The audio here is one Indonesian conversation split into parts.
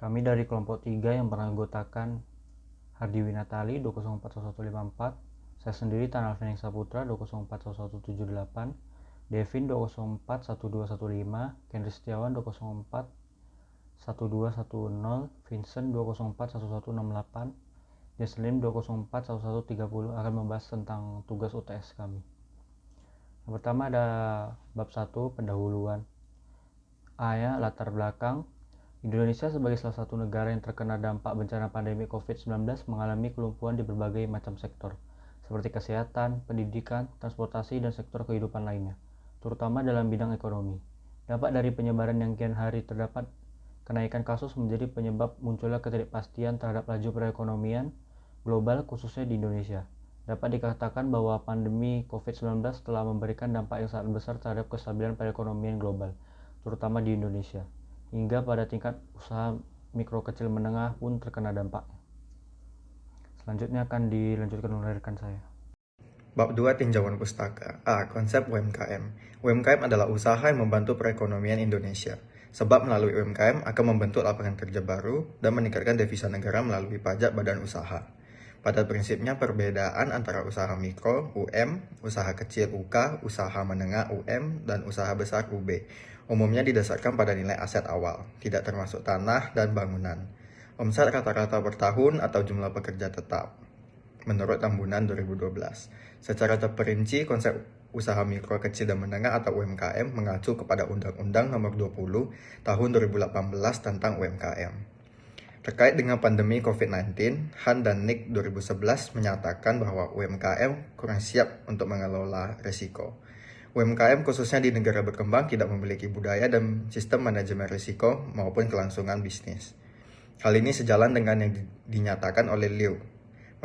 Kami dari kelompok 3 yang beranggotakan Hardi Winatali 2041154, saya sendiri Tanal Feneng Saputra 2041178, Devin 2041215, Kendri Setiawan 2041210, Vincent 2041168, Jesslyn 2041130 akan membahas tentang tugas UTS kami. Yang pertama ada bab 1 pendahuluan. A-nya latar belakang. Indonesia sebagai salah satu negara yang terkena dampak bencana pandemi COVID-19 mengalami kelumpuhan di berbagai macam sektor, seperti kesehatan, pendidikan, transportasi, dan sektor kehidupan lainnya, terutama dalam bidang ekonomi. Dampak dari penyebaran yang kian hari terdapat kenaikan kasus menjadi penyebab munculnya ketidakpastian terhadap laju perekonomian global khususnya di Indonesia. Dapat dikatakan bahwa pandemi COVID-19 telah memberikan dampak yang sangat besar terhadap kestabilan perekonomian global, terutama di Indonesia. Hingga pada tingkat usaha mikro kecil menengah pun terkena dampaknya. Selanjutnya akan dilanjutkan oleh rekan saya. Bab 2 Tinjauan Pustaka. A. Konsep UMKM. UMKM adalah usaha yang membantu perekonomian Indonesia. Sebab melalui UMKM akan membentuk lapangan kerja baru dan meningkatkan devisa negara melalui pajak badan usaha. Pada prinsipnya perbedaan antara usaha mikro UM, usaha kecil (UK), usaha menengah UM, dan usaha besar (UB) umumnya didasarkan pada nilai aset awal, tidak termasuk tanah dan bangunan. Omset rata-rata per tahun atau jumlah pekerja tetap, menurut Tambunan 2012. Secara terperinci, konsep usaha mikro, kecil, dan menengah atau UMKM mengacu kepada Undang-Undang Nomor 20 Tahun 2018 tentang UMKM. Terkait dengan pandemi COVID-19, Han dan Nick 2011 menyatakan bahwa UMKM kurang siap untuk mengelola risiko. UMKM khususnya di negara berkembang tidak memiliki budaya dan sistem manajemen risiko maupun kelangsungan bisnis. Hal ini sejalan dengan yang dinyatakan oleh Liu,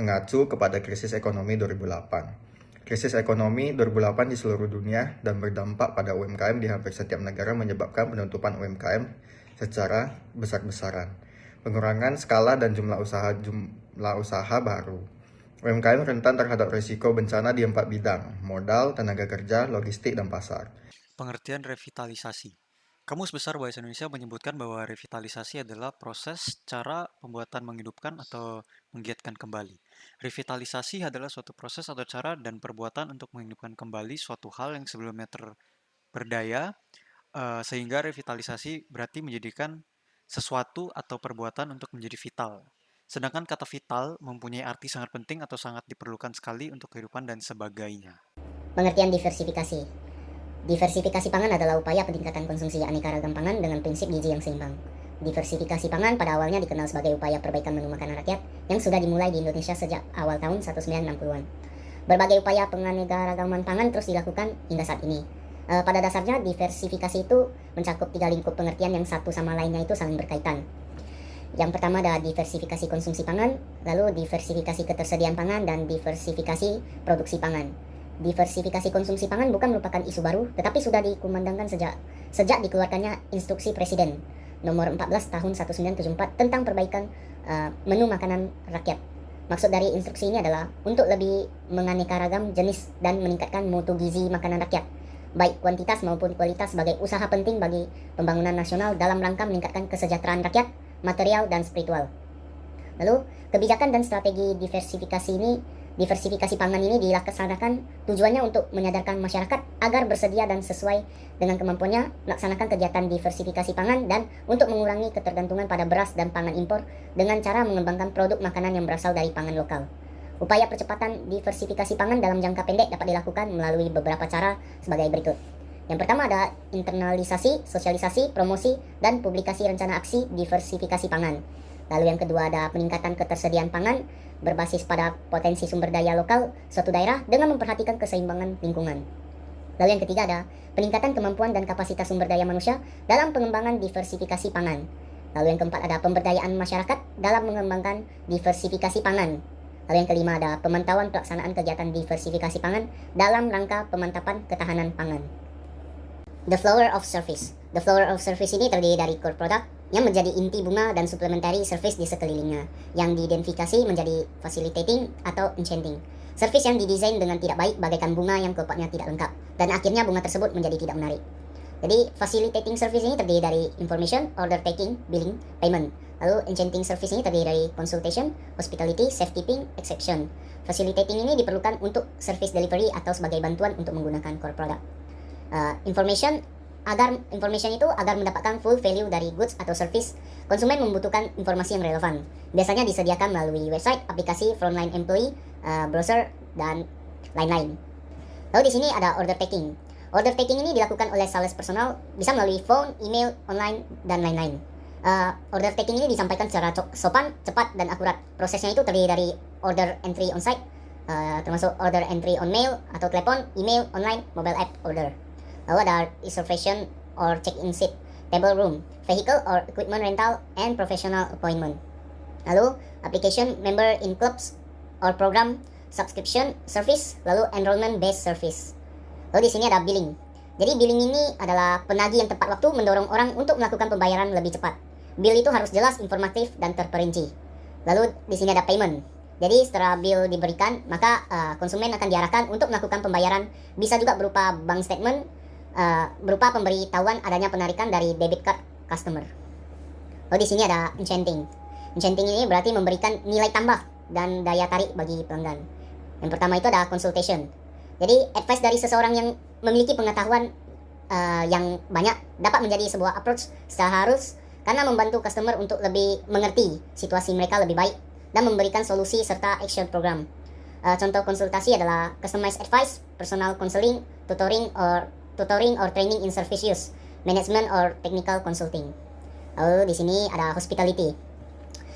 mengacu kepada krisis ekonomi 2008. Krisis ekonomi 2008 di seluruh dunia dan berdampak pada UMKM di hampir setiap negara menyebabkan penutupan UMKM secara besar-besaran, pengurangan skala dan jumlah usaha baru. UMKM rentan terhadap risiko bencana di 4 bidang: modal, tenaga kerja, logistik, dan pasar. Pengertian revitalisasi. Kamus Besar Bahasa Indonesia menyebutkan bahwa revitalisasi adalah proses cara pembuatan menghidupkan atau menggiatkan kembali. Revitalisasi adalah suatu proses atau cara dan perbuatan untuk menghidupkan kembali suatu hal yang sebelumnya terberdaya, sehingga revitalisasi berarti menjadikan sesuatu atau perbuatan untuk menjadi vital. Sedangkan kata vital mempunyai arti sangat penting atau sangat diperlukan sekali untuk kehidupan dan sebagainya. Pengertian diversifikasi. Diversifikasi pangan adalah upaya peningkatan konsumsi aneka ragam pangan dengan prinsip gizi yang seimbang. Diversifikasi pangan pada awalnya dikenal sebagai upaya perbaikan menu makanan rakyat yang sudah dimulai di Indonesia sejak awal tahun 1960-an. Berbagai upaya penganekaragaman pangan terus dilakukan hingga saat ini. Pada dasarnya diversifikasi itu mencakup 3 lingkup pengertian yang satu sama lainnya itu saling berkaitan. Yang pertama ada diversifikasi konsumsi pangan, lalu diversifikasi ketersediaan pangan, dan diversifikasi produksi pangan. Diversifikasi konsumsi pangan bukan merupakan isu baru, tetapi sudah dikumandangkan sejak dikeluarkannya Instruksi Presiden Nomor 14 Tahun 1974 tentang perbaikan menu makanan rakyat. Maksud dari instruksi ini adalah untuk lebih menganekaragam jenis dan meningkatkan mutu gizi makanan rakyat, baik kuantitas maupun kualitas, sebagai usaha penting bagi pembangunan nasional dalam rangka meningkatkan kesejahteraan rakyat, material, dan spiritual. Lalu, kebijakan dan strategi diversifikasi pangan ini dilaksanakan tujuannya untuk menyadarkan masyarakat agar bersedia dan sesuai dengan kemampuannya melaksanakan kegiatan diversifikasi pangan dan untuk mengurangi ketergantungan pada beras dan pangan impor dengan cara mengembangkan produk makanan yang berasal dari pangan lokal. Upaya percepatan diversifikasi pangan dalam jangka pendek dapat dilakukan melalui beberapa cara sebagai berikut. Yang pertama ada internalisasi, sosialisasi, promosi, dan publikasi rencana aksi diversifikasi pangan. Lalu yang kedua ada peningkatan ketersediaan pangan berbasis pada potensi sumber daya lokal suatu daerah dengan memperhatikan keseimbangan lingkungan. Lalu yang ketiga ada peningkatan kemampuan dan kapasitas sumber daya manusia dalam pengembangan diversifikasi pangan. Lalu yang keempat ada pemberdayaan masyarakat dalam mengembangkan diversifikasi pangan. Lalu yang kelima ada pemantauan pelaksanaan kegiatan diversifikasi pangan dalam rangka pemantapan ketahanan pangan. The flower of service. The flower of service ini terdiri dari core product yang menjadi inti bunga dan supplementary service di sekelilingnya, yang diidentifikasi menjadi facilitating atau enchanting. Service yang didesain dengan tidak baik bagaikan bunga yang kelompoknya tidak lengkap, dan akhirnya bunga tersebut menjadi tidak menarik. Jadi facilitating service ini terdiri dari information, order taking, billing, payment. Lalu enchanting service ini terdiri dari consultation, hospitality, safekeeping, exception. Facilitating ini diperlukan untuk service delivery atau sebagai bantuan untuk menggunakan core product. Information itu agar mendapatkan full value dari goods atau service, konsumen membutuhkan informasi yang relevan. Biasanya disediakan melalui website, aplikasi, frontline employee, browser, dan lain-lain. Lalu di sini ada order taking. Order taking ini dilakukan oleh sales personal, bisa melalui phone, email, online, dan lain-lain. Order taking ini disampaikan secara sopan, cepat, dan akurat. Prosesnya itu terdiri dari order entry on site, termasuk order entry on mail atau telepon, email, online, mobile app order. Lalu ada reservation or check-in seat, table room, vehicle or equipment rental, and professional appointment. Lalu application member in clubs or program, subscription service, lalu enrollment based service. Lalu di sini ada billing. Jadi billing ini adalah penagih yang tepat waktu mendorong orang untuk melakukan pembayaran lebih cepat. Bill itu harus jelas, informatif, dan terperinci. Lalu di sini ada payment. Jadi setelah bill diberikan, maka konsumen akan diarahkan untuk melakukan pembayaran. Bisa juga berupa bank statement, berupa pemberitahuan adanya penarikan dari debit card customer. Lalu di sini ada enchanting. Enchanting ini berarti memberikan nilai tambah dan daya tarik bagi pelanggan. Yang pertama itu ada consultation. Jadi advice dari seseorang yang memiliki pengetahuan yang banyak dapat menjadi sebuah approach secara harus, karena membantu customer untuk lebih mengerti situasi mereka lebih baik dan memberikan solusi serta action program. Contoh konsultasi adalah customized advice, personal counseling, tutoring or training in service use, management or technical consulting. Lalu di sini ada hospitality.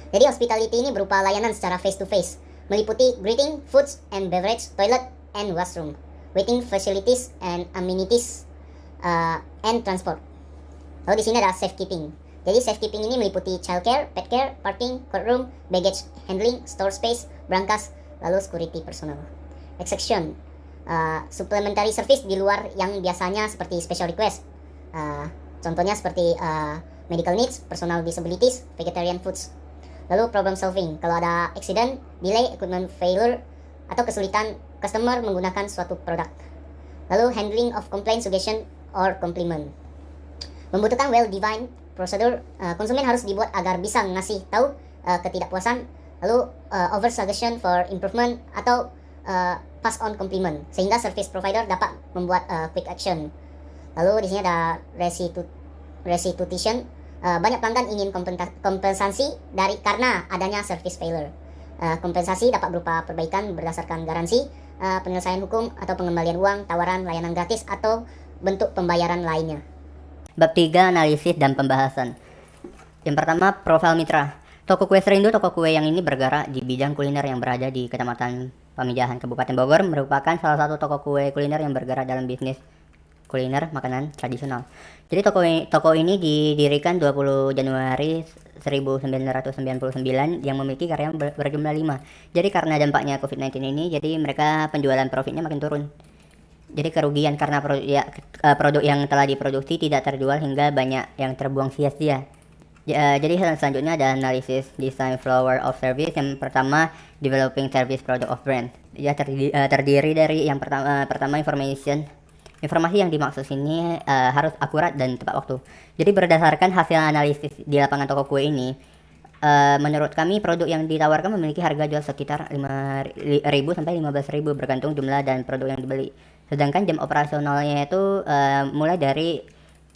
Jadi hospitality ini berupa layanan secara face to face, meliputi greeting, foods and beverage, toilet and washroom, waiting facilities and amenities, and transport. Lalu di sini ada safekeeping. Jadi safekeeping ini meliputi childcare, pet care, parking, courtroom, baggage handling, store space, brankas, lalu security personal. Exception, supplementary service di luar yang biasanya seperti special request. Contohnya seperti medical needs, personal disabilities, vegetarian foods. Lalu problem solving, kalau ada accident, delay, equipment failure, atau kesulitan customer menggunakan suatu produk. Lalu handling of complaint, suggestion, or compliment. Membutuhkan well-defined prosedur, konsumen harus dibuat agar bisa ngasih tahu ketidakpuasan, lalu over suggestion for improvement, atau pass on compliment, sehingga service provider dapat membuat quick action. Lalu di sini ada restitution. Banyak pelanggan ingin kompensasi karena adanya service failure. Kompensasi dapat berupa perbaikan berdasarkan garansi, penyelesaian hukum, atau pengembalian uang, tawaran, layanan gratis, atau bentuk pembayaran lainnya. Bab 3, analisis dan pembahasan. Yang pertama, profil mitra. Toko kue Serindu, toko kue yang ini bergerak di bidang kuliner yang berada di Kecamatan Pamijahan, Kabupaten Bogor, merupakan salah satu toko kue kuliner yang bergerak dalam bisnis kuliner makanan tradisional. Jadi toko ini didirikan 20 Januari 1999 yang memiliki karyawan berjumlah 5. Jadi karena dampaknya COVID-19 ini, jadi mereka penjualan profitnya makin turun. Jadi kerugian karena produk yang telah diproduksi tidak terjual hingga banyak yang terbuang sia-sia. Jadi selanjutnya ada analisis design flower of service. Yang pertama, developing service product of brand. Ya terdiri dari yang pertama informasi yang dimaksud sini harus akurat dan tepat waktu. Jadi berdasarkan hasil analisis di lapangan toko kue ini, menurut kami produk yang ditawarkan memiliki harga jual sekitar 5.000 sampai 15.000 bergantung jumlah dan produk yang dibeli. Sedangkan jam operasionalnya itu mulai dari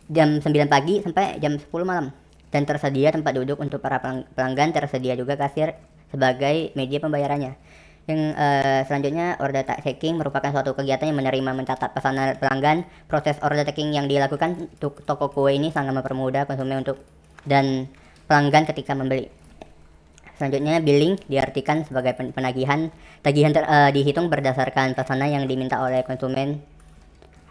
jam 9 pagi sampai jam 10 malam. Dan tersedia tempat duduk untuk para pelanggan, tersedia juga kasir sebagai media pembayarannya. Yang selanjutnya, order taking merupakan suatu kegiatan yang menerima mencatat pesanan pelanggan. Proses order taking yang dilakukan untuk toko kue ini sangat mempermudah konsumen dan pelanggan ketika membeli. Selanjutnya, billing diartikan sebagai penagihan. Tagihan dihitung berdasarkan pesanan yang diminta oleh konsumen,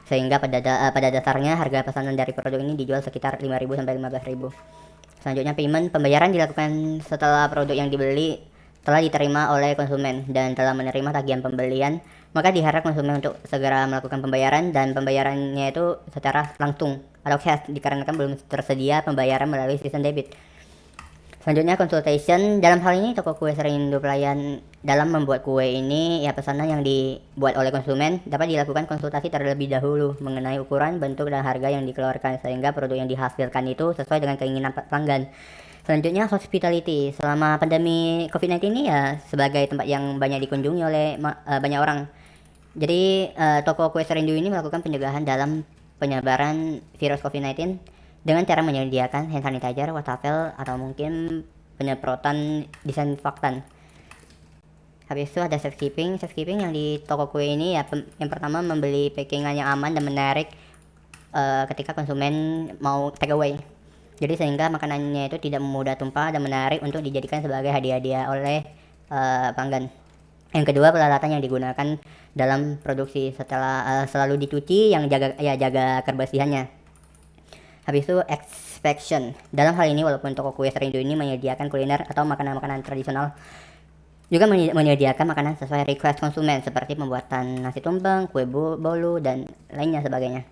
sehingga pada dasarnya harga pesanan dari produk ini dijual sekitar 5.000 sampai 15.000. Selanjutnya, payment, pembayaran dilakukan setelah produk yang dibeli telah diterima oleh konsumen dan telah menerima tagihan pembelian, maka diharap konsumen untuk segera melakukan pembayaran, dan pembayarannya itu secara langsung atau cash dikarenakan belum tersedia pembayaran melalui sistem debit. Selanjutnya, consultation. Dalam hal ini toko kue Serindu pelayan dalam membuat kue ini, ya pesanan yang dibuat oleh konsumen dapat dilakukan konsultasi terlebih dahulu mengenai ukuran, bentuk, dan harga yang dikeluarkan, sehingga produk yang dihasilkan itu sesuai dengan keinginan pelanggan. Selanjutnya hospitality. Selama pandemi COVID-19 ini ya sebagai tempat yang banyak dikunjungi oleh banyak orang. Jadi toko kue Serindu ini melakukan pencegahan dalam penyebaran virus COVID-19 dengan cara menyediakan hand sanitizer, wastafel, atau mungkin penyemprotan disinfektan. Habis itu ada safekeeping. Safekeeping yang di toko kue ini ya yang pertama membeli packingan yang aman dan menarik ketika konsumen mau take away. Jadi sehingga makanannya itu tidak mudah tumpah dan menarik untuk dijadikan sebagai hadiah-hadiah oleh pelanggan. Yang kedua, peralatan yang digunakan dalam produksi setelah selalu dicuci yang jaga kebersihannya. Habis itu inspection. Dalam hal ini walaupun toko kue Serindu ini menyediakan kuliner atau makanan-makanan tradisional, juga menyediakan makanan sesuai request konsumen seperti pembuatan nasi tumpeng, kue bolu, dan lainnya sebagainya.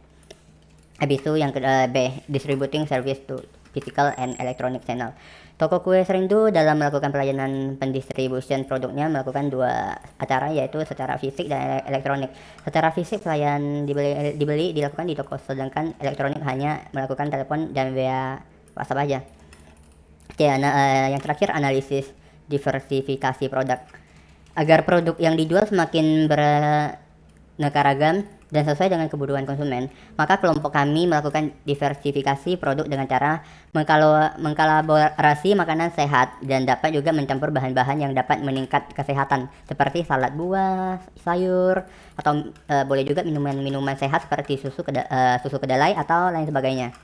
Habis itu yang B, distributing service to physical and electronic channel. Toko kue Serindu dalam melakukan pelayanan pendistribusian produknya melakukan dua acara, yaitu secara fisik dan elektronik. Secara fisik pelayanan dibeli dilakukan di toko, sedangkan elektronik hanya melakukan telepon dan via WhatsApp aja. Oke, yang terakhir analisis diversifikasi produk. Agar produk yang dijual semakin beraneka ragam dan sesuai dengan kebutuhan konsumen, maka kelompok kami melakukan diversifikasi produk dengan cara mengkolaborasi makanan sehat dan dapat juga mencampur bahan-bahan yang dapat meningkat kesehatan seperti salad buah, sayur, atau boleh juga minuman-minuman sehat seperti susu kedelai atau lain sebagainya.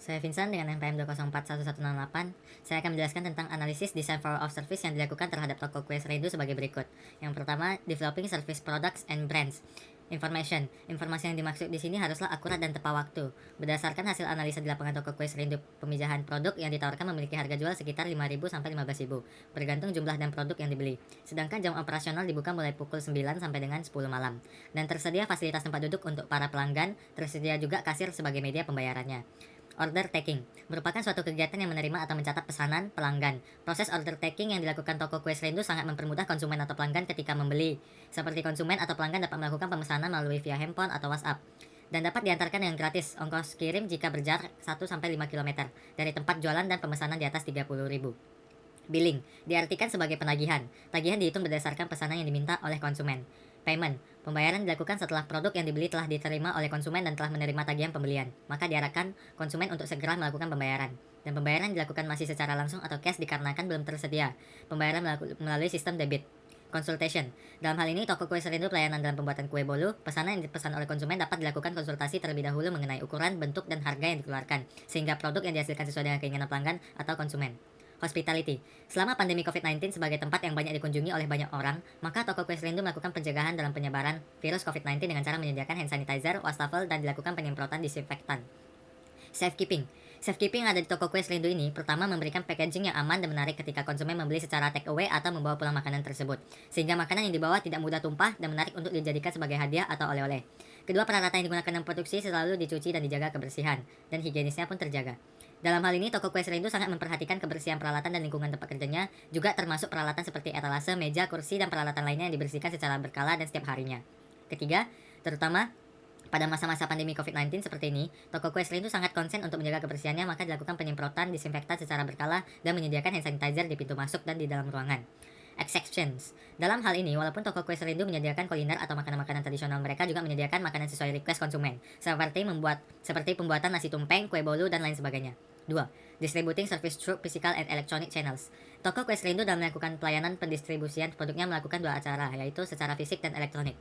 Saya Vincent dengan NPM 2041168. Saya akan menjelaskan tentang analisis design flow of service yang dilakukan terhadap toko kue Serindu sebagai berikut. Yang pertama, developing service products and brands. Information. Informasi yang dimaksud di sini haruslah akurat dan tepat waktu. Berdasarkan hasil analisa di lapangan toko kue Serindu, pemijahan produk yang ditawarkan memiliki harga jual sekitar 5.000 sampai 15.000, bergantung jumlah dan produk yang dibeli. Sedangkan jam operasional dibuka mulai pukul 9 sampai dengan 10 malam. Dan tersedia fasilitas tempat duduk untuk para pelanggan, tersedia juga kasir sebagai media pembayarannya. Order taking merupakan suatu kegiatan yang menerima atau mencatat pesanan pelanggan. Proses order taking yang dilakukan toko kue Serindu sangat mempermudah konsumen atau pelanggan ketika membeli. Seperti konsumen atau pelanggan dapat melakukan pemesanan melalui via handphone atau WhatsApp. Dan dapat diantarkan dengan gratis, ongkos kirim jika berjarak 1-5 km dari tempat jualan dan pemesanan di atas 30.000. Billing diartikan sebagai penagihan. Tagihan dihitung berdasarkan pesanan yang diminta oleh konsumen. Payment, pembayaran dilakukan setelah produk yang dibeli telah diterima oleh konsumen dan telah menerima tagihan pembelian. Maka diarahkan konsumen untuk segera melakukan pembayaran. Dan pembayaran dilakukan masih secara langsung atau cash dikarenakan belum tersedia pembayaran melalui sistem debit. Consultation. Dalam hal ini, toko kue Serindu pelayanan dalam pembuatan kue bolu, pesanan yang dipesan oleh konsumen dapat dilakukan konsultasi terlebih dahulu mengenai ukuran, bentuk, dan harga yang dikeluarkan, sehingga produk yang dihasilkan sesuai dengan keinginan pelanggan atau konsumen. Hospitality. Selama pandemi COVID-19 sebagai tempat yang banyak dikunjungi oleh banyak orang, maka toko kue Serindu melakukan pencegahan dalam penyebaran virus COVID-19 dengan cara menyediakan hand sanitizer, wastafel, dan dilakukan penyemprotan disinfektan. Safekeeping. Safekeeping yang ada di toko kue Serindu ini pertama memberikan packaging yang aman dan menarik ketika konsumen membeli secara take away atau membawa pulang makanan tersebut, sehingga makanan yang dibawa tidak mudah tumpah dan menarik untuk dijadikan sebagai hadiah atau oleh-oleh. Kedua, peralatan yang digunakan dalam produksi selalu dicuci dan dijaga kebersihan, dan higienisnya pun terjaga. Dalam hal ini, toko kue Serindu sangat memperhatikan kebersihan peralatan dan lingkungan tempat kerjanya, juga termasuk peralatan seperti etalase, meja, kursi, dan peralatan lainnya yang dibersihkan secara berkala dan setiap harinya. Ketiga, terutama pada masa-masa pandemi COVID-19 seperti ini, toko kue Serindu sangat konsen untuk menjaga kebersihannya, maka dilakukan penyemprotan disinfektan secara berkala dan menyediakan hand sanitizer di pintu masuk dan di dalam ruangan. Exceptions. Dalam hal ini, walaupun toko kue Serindu menyediakan kuliner atau makanan-makanan tradisional, mereka juga menyediakan makanan sesuai request konsumen, seperti pembuatan nasi tumpeng, kue bolu, dan lain sebagainya. 2. Distributing service through physical and electronic channels. Toko kue Serindu dalam melakukan pelayanan pendistribusian produknya melakukan dua acara, yaitu secara fisik dan elektronik.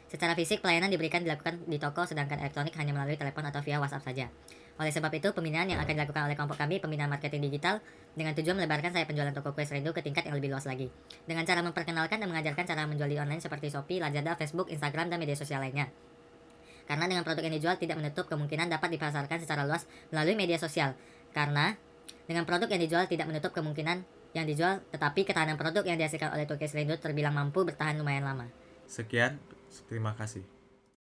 Secara fisik, pelayanan dilakukan di toko, sedangkan elektronik hanya melalui telepon atau via WhatsApp saja. Oleh sebab itu, pembinaan yang akan dilakukan oleh kelompok kami, pembinaan marketing digital, dengan tujuan melebarkan sayap penjualan toko kue Serindu ke tingkat yang lebih luas lagi. Dengan cara memperkenalkan dan mengajarkan cara menjual di online seperti Shopee, Lazada, Facebook, Instagram, dan media sosial lainnya. Karena dengan produk yang dijual tidak menutup kemungkinan dapat dipasarkan secara luas melalui media sosial. Tetapi ketahanan produk yang dihasilkan oleh toko kue Serindu terbilang mampu bertahan lumayan lama. Sekian, terima kasih.